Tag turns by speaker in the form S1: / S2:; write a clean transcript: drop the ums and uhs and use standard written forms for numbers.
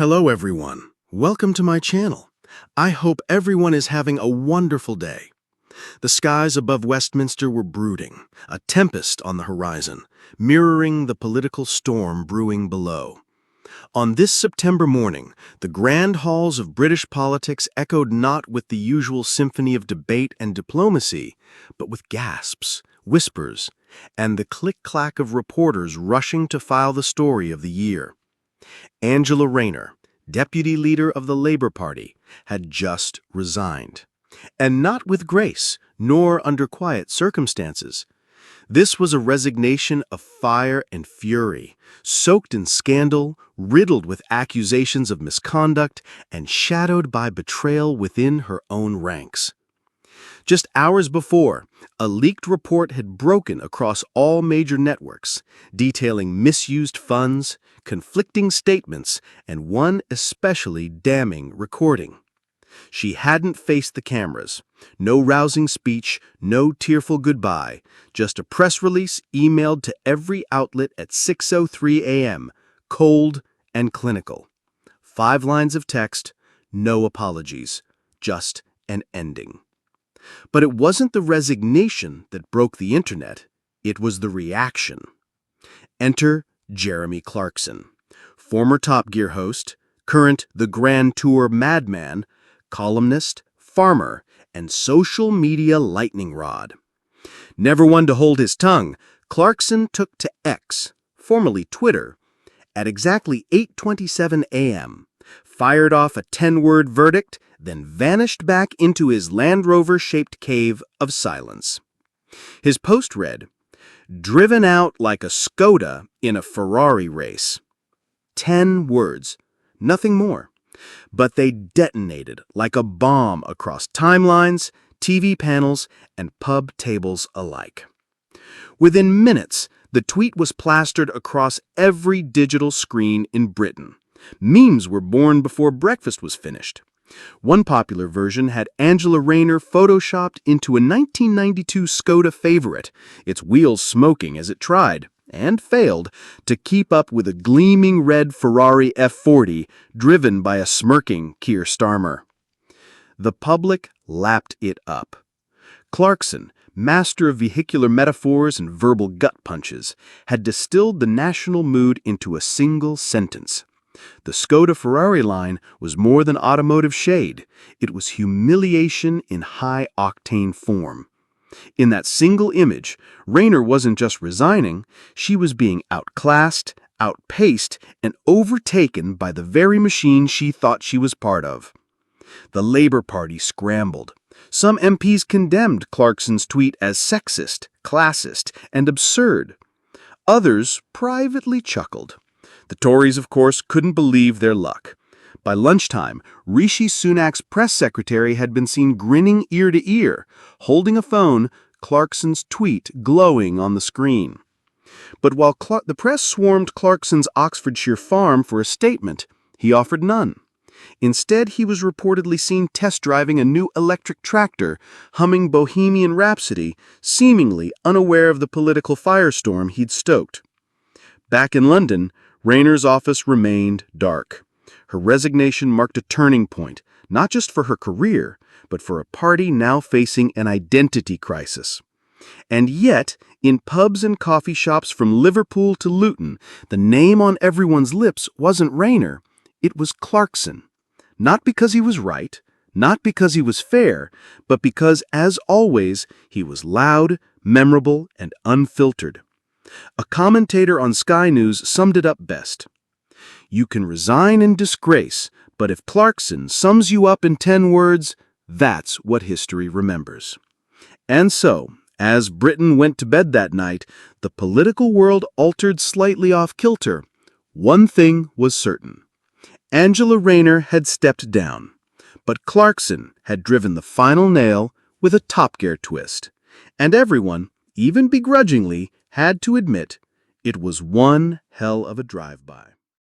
S1: Hello everyone. Welcome to my channel. I hope everyone is having a wonderful day. The skies above Westminster were brooding, a tempest on the horizon, mirroring the political storm brewing below. On this September morning, the grand halls of British politics echoed not with the usual symphony of debate and diplomacy, but with gasps, whispers, and the click-clack of reporters rushing to file the story of the year. Angela Rayner, deputy leader of the Labour Party, had just resigned. And not with grace, nor under quiet circumstances. This was a resignation of fire and fury, soaked in scandal, riddled with accusations of misconduct, and shadowed by betrayal within her own ranks. Just hours before, a leaked report had broken across all major networks, detailing misused funds, conflicting statements, and one especially damning recording. She hadn't faced the cameras. No rousing speech, no tearful goodbye, just a press release emailed to every outlet at 6:03 a.m., cold and clinical. 5 lines of text, no apologies, just an ending. But it wasn't the resignation that broke the internet, it was the reaction. Enter Jeremy Clarkson, former Top Gear host, current The Grand Tour madman, columnist, farmer, and social media lightning rod. Never one to hold his tongue, Clarkson took to X, formerly Twitter, at exactly 8:27 a.m., fired off a 10-word verdict, then vanished back into his Land Rover-shaped cave of silence. His post read, "Driven out like a Skoda in a Ferrari race." 10 words, nothing more. But they detonated like a bomb across timelines, TV panels, and pub tables alike. Within minutes, the tweet was plastered across every digital screen in Britain. Memes were born before breakfast was finished. One popular version had Angela Rayner photoshopped into a 1992 Skoda favorite, its wheels smoking as it tried, and failed, to keep up with a gleaming red Ferrari F40 driven by a smirking Keir Starmer. The public lapped it up. Clarkson, master of vehicular metaphors and verbal gut punches, had distilled the national mood into a single sentence. The Skoda Ferrari line was more than automotive shade. It was humiliation in high-octane form. In that single image, Rayner wasn't just resigning, she was being outclassed, outpaced, and overtaken by the very machine she thought she was part of. The Labour Party scrambled. Some MPs condemned Clarkson's tweet as sexist, classist, and absurd. Others privately chuckled. The Tories, of course, couldn't believe their luck. By lunchtime, Rishi Sunak's press secretary had been seen grinning ear to ear, holding a phone, Clarkson's tweet glowing on the screen. But while the press swarmed Clarkson's Oxfordshire farm for a statement, he offered none. Instead, he was reportedly seen test driving a new electric tractor, humming Bohemian Rhapsody, seemingly unaware of the political firestorm he'd stoked. Back in London, Rayner's office remained dark. Her resignation marked a turning point, not just for her career, but for a party now facing an identity crisis. And yet, in pubs and coffee shops from Liverpool to Luton, the name on everyone's lips wasn't Rayner, it was Clarkson. Not because he was right, not because he was fair, but because, as always, he was loud, memorable, and unfiltered. A commentator on Sky News summed it up best. "You can resign in disgrace, but if Clarkson sums you up in 10 words, that's what history remembers." And so, as Britain went to bed that night, the political world altered slightly off kilter. One thing was certain. Angela Rayner had stepped down, but Clarkson had driven the final nail with a Top Gear twist. And everyone, even begrudgingly, had to admit it was one hell of a drive-by.